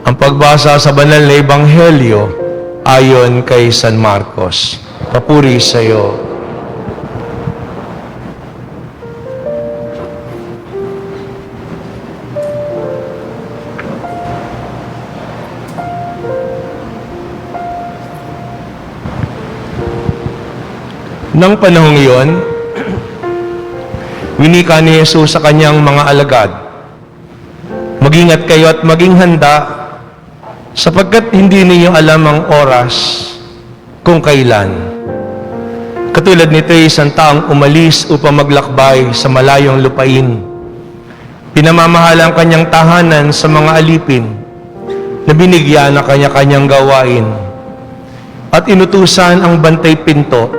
Ang pagbasa sa banal na Ebanghelyo ayon kay San Marcos. Papuri sa iyo. Nang panahong iyon, winika ni Jesus sa kanyang mga alagad, "Mag-ingat kayo at maging handa, sapagkat hindi ninyo alam ang oras kung kailan. Katulad nito ay isang taong umalis upang maglakbay sa malayong lupain. Pinamamahala ang kanyang tahanan sa mga alipin na binigyan ng kanya-kanyang gawain at inutusan ang bantay pinto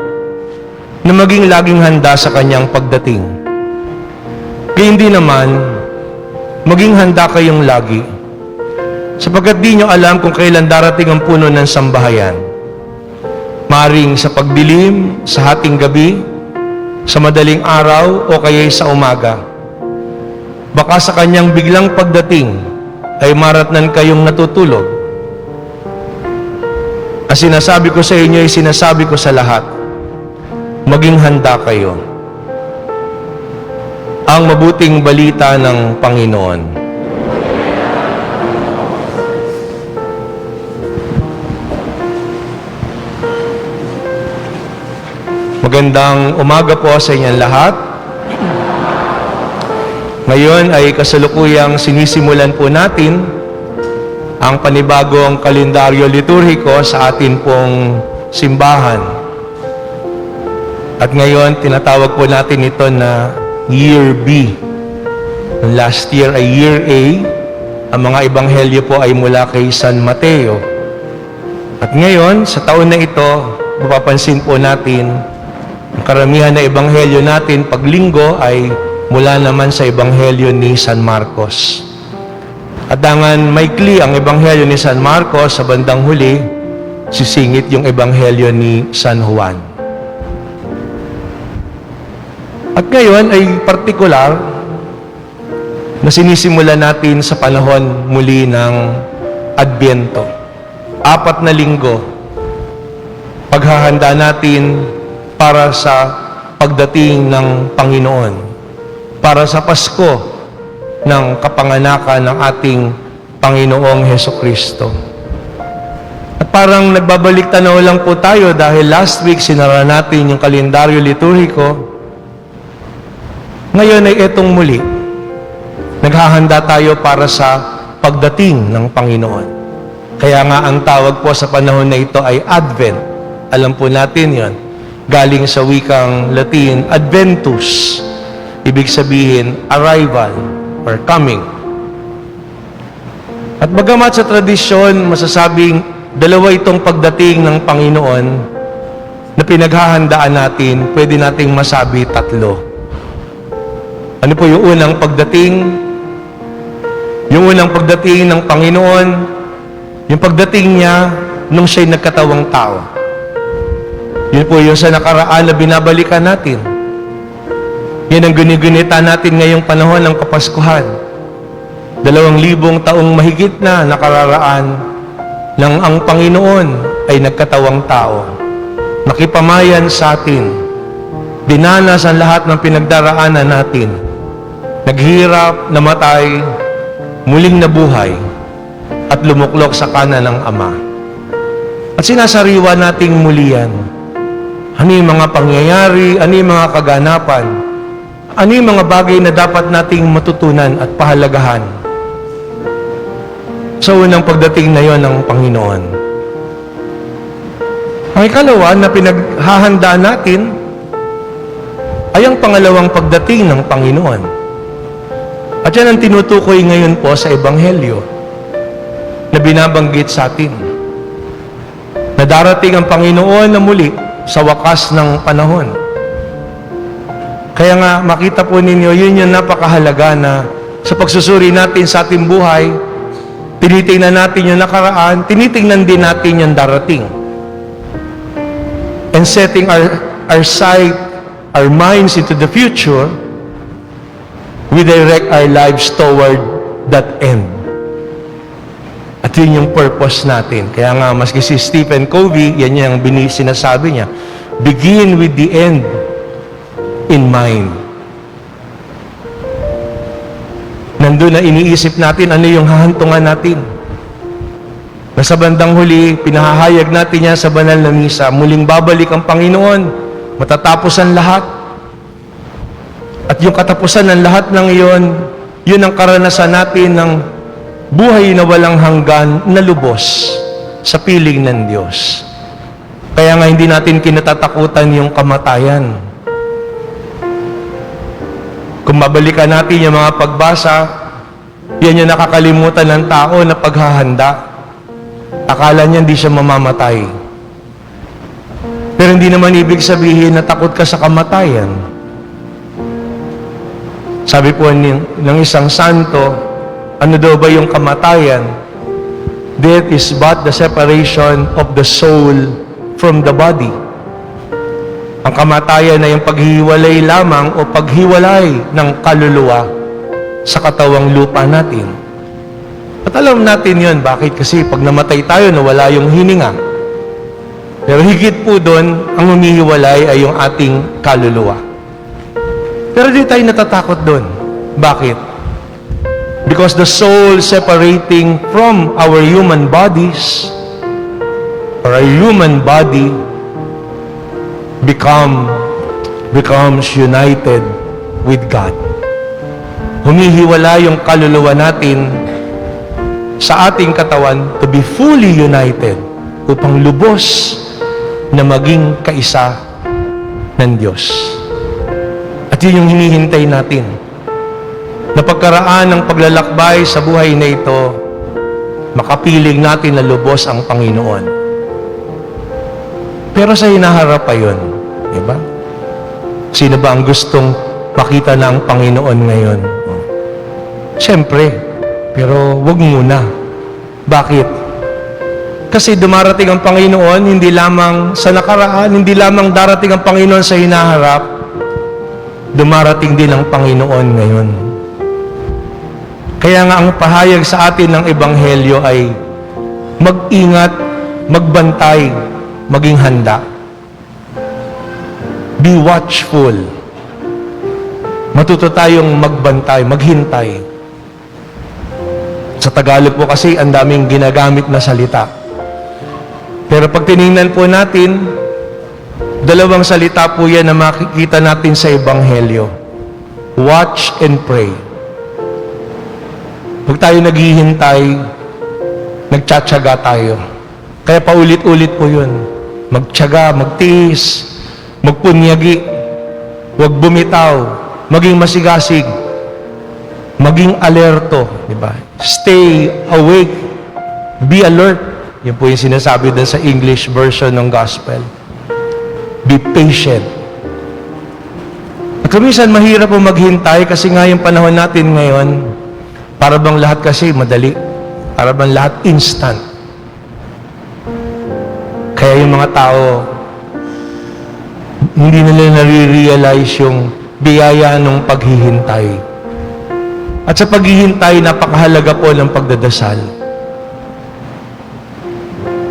na maging laging handa sa kanyang pagdating. Kaya hindi naman, maging handa kayong lagi, sapagkat di nyo alam kung kailan darating ang puno ng sambahayan. Maring sa pagdilim, sa hating gabi, sa madaling araw, o kaya'y sa umaga. Baka sa kanyang biglang pagdating ay maratnan kayong natutulog. Ang sinasabi ko sa inyo ay sinasabi ko sa lahat, maging handa kayo." Ang mabuting balita ng Panginoon. Magandang umaga po sa inyong lahat. Ngayon ay kasalukuyang sinisimulan po natin ang panibagong kalendaryo liturhiko sa atin pong simbahan. At ngayon, tinatawag po natin ito na Year B. Last year ay Year A. Ang mga ebanghelyo po ay mula kay San Mateo. At ngayon, sa taon na ito, mapapansin po natin, ang karamihan na ebanghelyo natin pag linggo ay mula naman sa ebanghelyo ni San Marcos. At dangan maikli ang ebanghelyo ni San Marcos, sa bandang huli, sisingit yung ebanghelyo ni San Juan. At ngayon ay partikular na sinisimulan natin sa panahon muli ng Adbyento. 4 na linggo, paghahanda natin para sa pagdating ng Panginoon, para sa Pasko ng kapanganakan ng ating Panginoong Hesukristo. At parang nagbabalik tanaw lang po tayo dahil last week sinara natin yung kalendaryo liturhiko. Ngayon ay etong muli, naghahanda tayo para sa pagdating ng Panginoon. Kaya nga ang tawag po sa panahon na ito ay Advent. Alam po natin yon. Galing sa wikang Latin, Adventus. Ibig sabihin, arrival or coming. At bagamat sa tradisyon, masasabing dalawa itong pagdating ng Panginoon na pinaghahandaan natin, pwede nating masabi 3. Ano po yung unang pagdating? Yung unang pagdating ng Panginoon, yung pagdating niya nung siya'y nagkatawang tao. Yun po yung sa nakaraan na binabalikan natin. Yan ang gunigunita natin ngayong panahon ng Kapaskuhan. 2,000 taong mahigit na nakararaan nang ang Panginoon ay nagkatawang tao. Nakipamayan sa atin. Dinanas ang lahat ng pinagdaraanan natin. Naghirap, namatay, muling nabuhay, at lumuklok sa kanan ng Ama. At sinasariwa nating muli yan. Ano yung mga pangyayari, ano yung mga kaganapan, ano yung mga bagay na dapat nating matutunan at pahalagahan sa unang pagdating na yon ng Panginoon. Ang ikalawa na pinaghahandaan natin ay ang pangalawang pagdating ng Panginoon. At yan ang tinutukoy ngayon po sa Ebanghelyo na binabanggit sa atin. Na darating ang Panginoon na muli sa wakas ng panahon. Kaya nga, makita po ninyo, yun yung napakahalaga na sa pagsusuri natin sa ating buhay, tinitingnan natin yung nakaraan, tinitingnan din natin yung darating. And setting our sight, our minds into the future, we direct our lives toward that end. At yun yung purpose natin. Kaya nga, maski si Stephen Covey, yan yung sinasabi niya, begin with the end in mind. Nandun na iniisip natin ano yung hahantungan natin. Na sa bandang huli, pinahahayag natin yan sa banal na misa, muling babalik ang Panginoon, matatapos ang lahat. At yung katapusan ng lahat ng iyon, yun ang karanasan natin ng buhay na walang hanggan na lubos sa piling ng Diyos. Kaya nga hindi natin kinatatakutan yung kamatayan. Kung mabalikan natin yung mga pagbasa, yan yung nakakalimutan ng tao na paghahanda. Akala niya hindi siya mamamatay. Pero hindi naman ibig sabihin na takot ka sa kamatayan. Sabi po ng isang santo, ano daw ba yung kamatayan? Death is but the separation of the soul from the body. Ang kamatayan ay yung paghiwalay lamang o paghiwalay ng kaluluwa sa katawang lupa natin. At alam natin yun. Bakit? Kasi pag namatay tayo, nawala yung hininga. Pero higit po doon, ang humihiwalay ay yung ating kaluluwa. Pero di tayo natatakot doon. Bakit? Because the soul separating from our human bodies or a human body becomes united with God. Humihiwala yung kaluluwa natin sa ating katawan to be fully united upang lubos na maging kaisa ng Diyos. At yun yung hinihintay natin. Na pagkaraan ng paglalakbay sa buhay na ito, makapiling natin na lubos ang Panginoon. Pero sa hinaharap pa yun, di ba? Sino ba ang gustong makita na ang Panginoon ngayon? Siyempre, pero wag muna. Bakit? Kasi dumarating ang Panginoon, hindi lamang sa nakaraan, hindi lamang darating ang Panginoon sa hinaharap, dumarating din ang Panginoon ngayon. Kaya nga ang pahayag sa atin ng Ebanghelyo ay mag-ingat, magbantay, maging handa. Be watchful. Matuto tayong magbantay, maghintay. Sa Tagalog po kasi ang daming ginagamit na salita. Pero pag tinignan po natin, dalawang salita po yan na makikita natin sa Ebanghelyo. Watch and pray. Pag tayo naghihintay, nagtsatsaga tayo. Kaya paulit-ulit po yun. Magtsaga, magtiis, magpunyagi, huwag bumitaw, maging masigasig, maging alerto, di ba? Stay awake, be alert. Yan po yung sinasabi din sa English version ng Gospel. Be patient. At kuminsan mahirap po maghintay kasi nga yung panahon natin ngayon, para bang lahat kasi madali. Para bang lahat instant. Kaya yung mga tao, hindi nila nare-realize yung biyaya ng paghihintay. At sa paghihintay, napakahalaga po ng pagdadasal.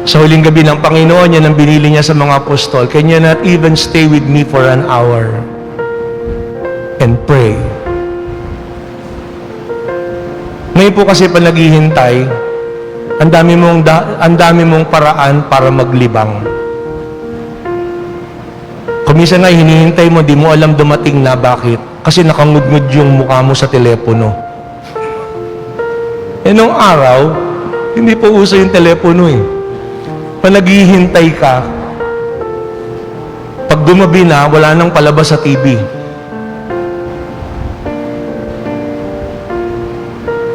Sa huling gabi ng Panginoon, yan ang binili niya sa mga apostol. Can you not even stay with me for an hour and pray? Ngayon po kasi pa naghihintay, ang dami mong paraan para maglibang. Kung minsan nga hinihintay mo, di mo alam dumating na. Bakit? Kasi nakangudngud yung mukha mo sa telepono. Nung araw, hindi po uso yung telepono eh. Pag naghihintay ka, pag gumabi na, wala nang palabas sa TV.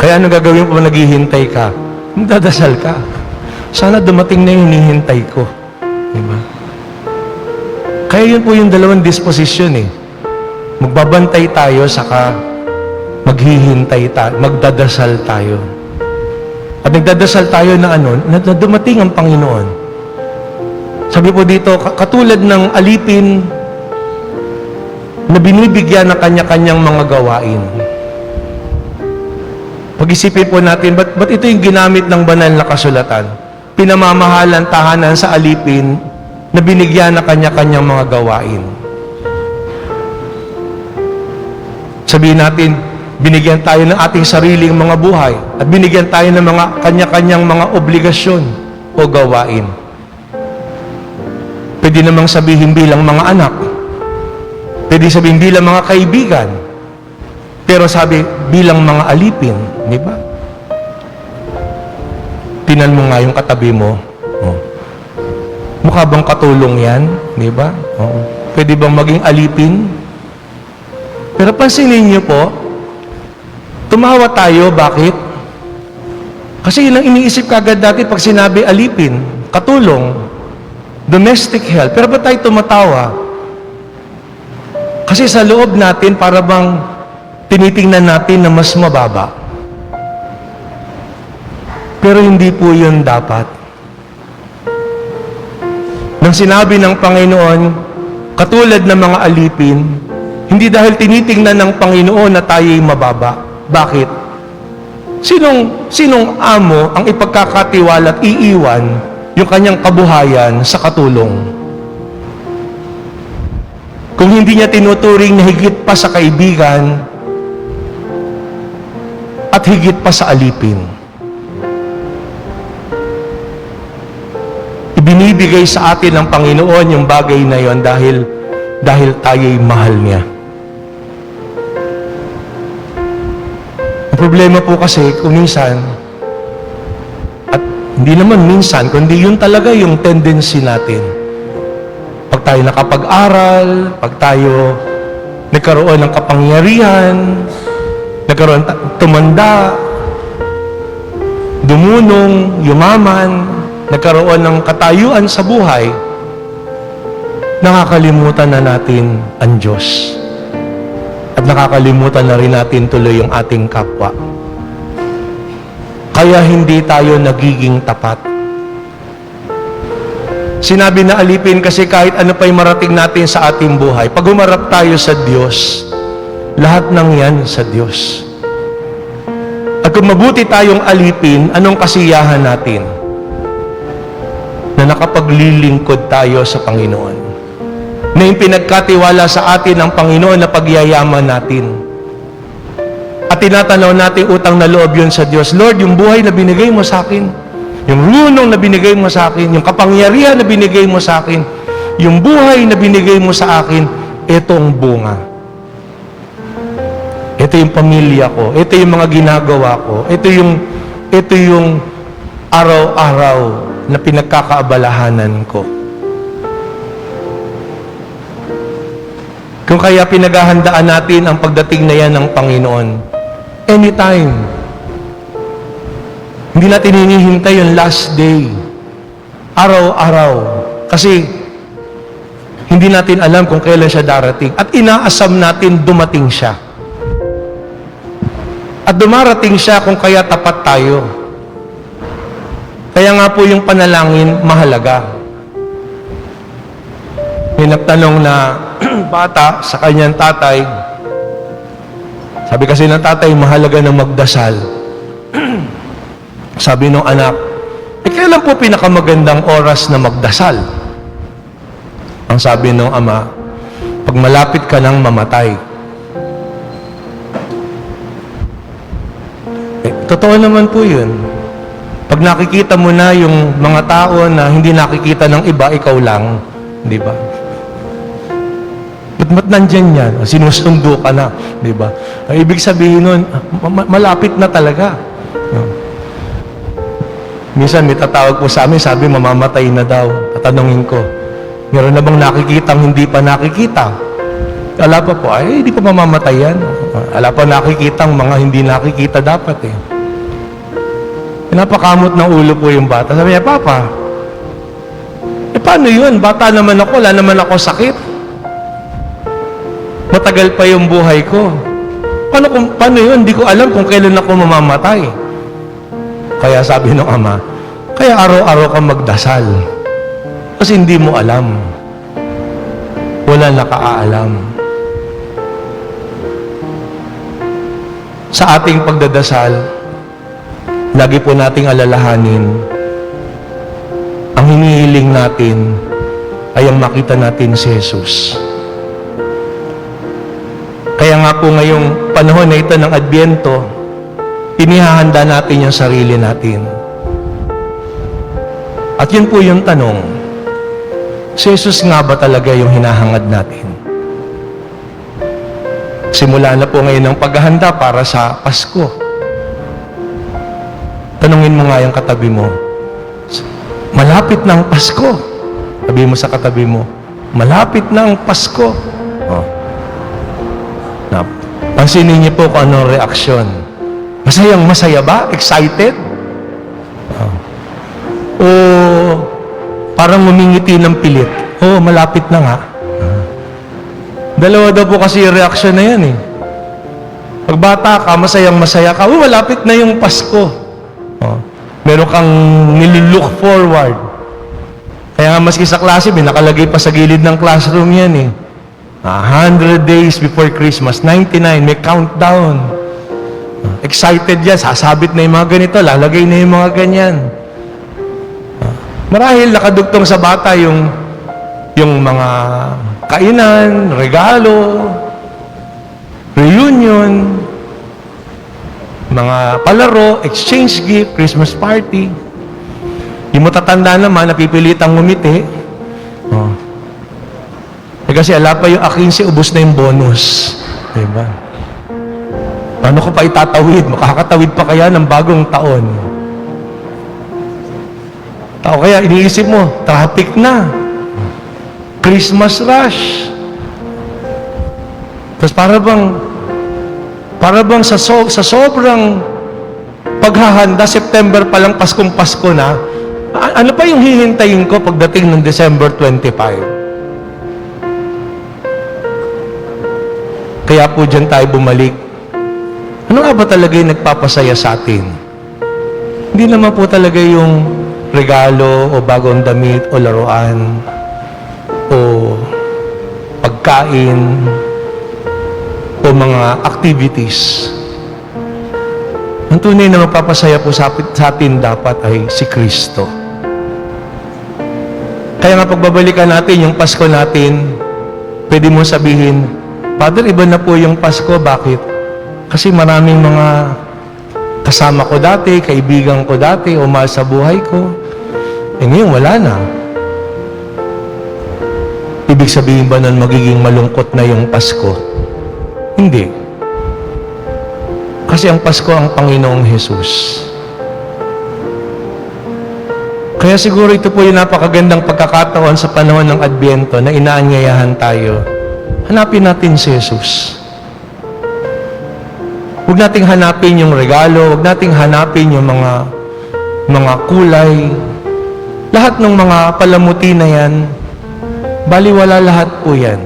Kaya ano gagawin mo pag naghihintay ka? Magdadasal ka. Sana dumating na yung hinihintay ko. Diba? Kaya yun po yung dalawang disposisyon eh. Magbabantay tayo, saka maghihintay tayo, magdadasal tayo. At nagdadasal tayo na na dumating ang Panginoon. Sabi po dito, katulad ng alipin na binibigyan ng kanya-kanyang mga gawain. Pag-isipin po natin, ba't ito yung ginamit ng banal na kasulatan? Pinamamahalan tahanan sa alipin na binigyan na kanya-kanyang mga gawain. Sabihin natin, binigyan tayo ng ating sariling mga buhay at binigyan tayo ng mga kanya-kanyang mga obligasyon o gawain. Pwede namang sabihin bilang mga anak. Pwede sabihin bilang mga kaibigan. Pero sabi, bilang mga alipin, di ba? Tinan mo nga yung katabi mo. Oh. Mukha bang katulong yan? Di ba? Oh. Pwede bang maging alipin? Pero pansinin niyo po, tumawa tayo, bakit? Kasi yun ang iniisip kagad dati pag sinabi alipin, katulong, domestic help. Pero ba't tayo tumatawa? Kasi sa loob natin, para bang tinitingnan natin na mas mababa. Pero hindi po yun dapat. Nang sinabi ng Panginoon, katulad ng mga alipin, hindi dahil tinitingnan ng Panginoon na tayo'y mababa. Bakit? Sinong amo ang ipagkakatiwala at iiwan yung kanyang kabuhayan sa katulong? Kung hindi niya tinuturing na higit pa sa kaibigan, at higit pa sa alipin. Ibinibigay sa atin ng Panginoon yung bagay na yon dahil tayo'y mahal niya. Ang problema po kasi kung minsan, at hindi naman minsan, kundi yun talaga yung tendency natin. Pag tayo nakapag-aral, pag tayo nagkaroon ng kapangyarihan, nagkaroon tumanda, dumunong, yumaman, nagkaroon ng katayuan sa buhay, nakakalimutan na natin ang Diyos. At nakakalimutan na rin natin tuloy yung ating kapwa. Kaya hindi tayo nagiging tapat. Sinabi na alipin kasi kahit ano pa'y marating natin sa ating buhay, pag humarap tayo sa Diyos, lahat ng yan sa Diyos. At kung mabuti tayong alipin, anong kasiyahan natin? Na nakapaglilingkod tayo sa Panginoon. Na yung pinagkatiwala sa atin ng Panginoon na pagyayaman natin. At tinatanaw natin utang na loob yun sa Diyos. Lord, yung buhay na binigay mo sa akin, yung runong na binigay mo sa akin, yung kapangyarihan na binigay mo sa akin, yung buhay na binigay mo sa akin, ito ang bunga. Ito yung pamilya ko. Ito yung mga ginagawa ko. Ito yung araw-araw na pinagkakaabalahanan ko. Kung kaya pinaghahandaan natin ang pagdating na yan ng Panginoon, anytime. Hindi natin hinihintay yung last day. Araw-araw. Kasi hindi natin alam kung kailan siya darating. At inaasam natin dumating siya. At dumarating siya kung kaya tapat tayo. Kaya nga po yung panalangin mahalaga. May nagtanong na bata sa kanyang tatay. Sabi kasi ng tatay, mahalaga na magdasal. Sabi ng anak, kailan po pinakamagandang oras na magdasal? Ang sabi ng ama, pag malapit ka nang mamatay. Totoo naman po yun. Pag nakikita mo na yung mga tao na hindi nakikita ng iba, ikaw lang. Di ba? Ba't nandyan yan? Sinusundo ka na. Di ba? Ibig sabihin nun, malapit na talaga. Minsan may tatawag po sa amin, sabi mamamatay na daw. Tatanungin ko, meron na bang nakikitang hindi pa nakikita? Ala pa po, ay hindi pa mamamatay yan. Ala pa nakikitang mga hindi nakikita dapat eh. Pinapakamot ng ulo po yung bata. Sabi niya, Papa, paano yun? Bata naman ako, wala naman ako sakit. Matagal pa yung buhay ko. Paano yun? Hindi ko alam kung kailan ako mamamatay. Kaya sabi ng ama, kaya araw-araw kang magdasal. Kasi hindi mo alam. Wala nakaalam. Sa ating pagdadasal, lagi po nating alalahanin, ang hinihiling natin ay ang makita natin si Jesus. Kaya nga po ngayong panahon na ito ng Adbyento, inihahanda natin yung sarili natin. At yun po yung tanong, si Jesus nga ba talaga yung hinahangad natin? Simula na po ngayon ang paghahanda para sa Pasko. Tanungin mo nga yung katabi mo, malapit na ang Pasko. Sabi mo sa katabi mo, malapit na ang Pasko. Oh. Pansinin niyo po kung anong reaksyon. Masayang masaya ba? Excited? Oh. O parang ngumingiti ng pilit. Oh, malapit na nga. Dalawa daw po kasi yung reaksyon na yan eh. Pag bata ka, masayang masaya ka, oh, malapit na yung Pasko. Oh. Meron kang nililook forward. Kaya nga maski sa klase, may nakalagay pa sa gilid ng classroom yan eh. 100 days before Christmas, 99, may countdown. Excited yan, sasabit na yung mga ganito, lalagay na yung mga ganyan. Marahil nakadugtong sa bata yung mga kainan, regalo, reunion, mga palaro, exchange gift, Christmas party. Yung matatanda naman, napipilitang ngumiti. Oh. Kasi ala pa yung A15, ubos na yung bonus. Diba? Paano ko pa itatawid? Makakatawid pa kaya ng bagong taon? Tao kaya, iniisip mo, traffic na. Christmas rush. Tapos para bang sa sobrang paghahanda, September pa lang, Paskong Pasko na, ano pa yung hihintayin ko pagdating ng December 25? Kaya po dyan tayo bumalik. Ano nga ba talaga yung nagpapasaya sa atin? Hindi naman po talaga yung regalo o bagong damit o laruan o pagkain o mga activities. Ang tunay na magpapasaya po sa atin dapat ay si Kristo. Kaya nga pagbabalikan natin yung Pasko natin, pwede mo sabihin, Father, iba na po yung Pasko. Bakit? Kasi maraming mga kasama ko dati, kaibigan ko dati, o mahal sa buhay ko. Eh ngayon, wala na. Ibig sabihin ba nun magiging malungkot na yung Pasko? Hindi. Kasi ang Pasko ang Panginoong Jesus. Kaya siguro ito po yung napakagandang pagkakataon sa panahon ng Adbyento na inaanyayahan tayo. Hanapin natin si Jesus. Huwag nating hanapin yung regalo, huwag nating hanapin yung mga kulay. Lahat ng mga palamuti na yan, baliwala lahat po yan.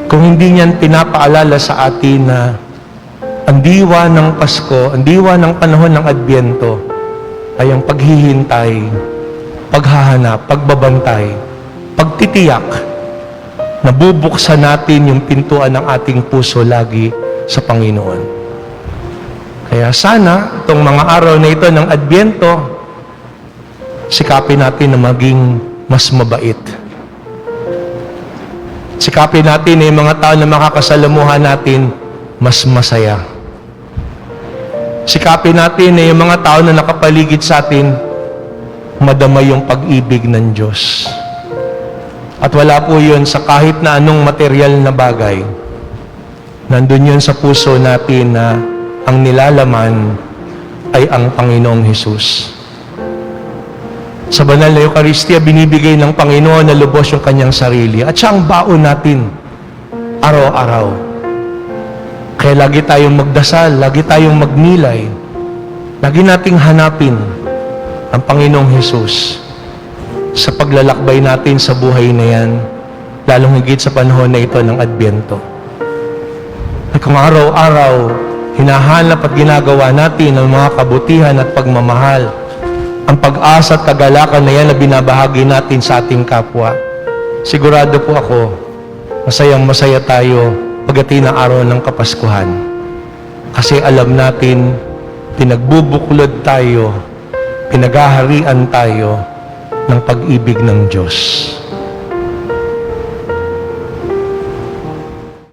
Kung hindi niyan pinapaalala sa atin na ang diwa ng Pasko, ang diwa ng panahon ng Adbyento, ay ang paghihintay, paghahanap, pagbabantay, pagtitiyak, nabubuksan natin yung pintuan ng ating puso lagi sa Panginoon. Kaya sana, itong mga araw na ito ng Adbyento, sikapin natin na maging mas mabait. Sikapin natin na yung mga tao na makakasalamuhan natin, mas masaya. Sikapin natin na yung mga tao na nakapaligid sa atin, madama yung pag-ibig ng Diyos. At wala po yun sa kahit na anong material na bagay. Nandun yun sa puso natin na ang nilalaman ay ang Panginoong Hesus. Sa banal na Eucharistia, binibigay ng Panginoon na lubos yung kanyang sarili. At siya ang baon natin araw-araw. Kaya lagi tayong magdasal, lagi tayong magnilay. Lagi nating hanapin ang Panginoong Hesus sa paglalakbay natin sa buhay na yan, lalong higit sa panahon na ito ng Adbyento. At kung araw-araw, hinahanap at ginagawa natin ang mga kabutihan at pagmamahal, ang pag-asa at kagalakan na yan na binabahagi natin sa ating kapwa, sigurado po ako, masayang masaya tayo pagdating ng araw ng Kapaskuhan. Kasi alam natin pinagbubuklod tayo, pinaghaharian tayo ng pag-ibig ng Diyos.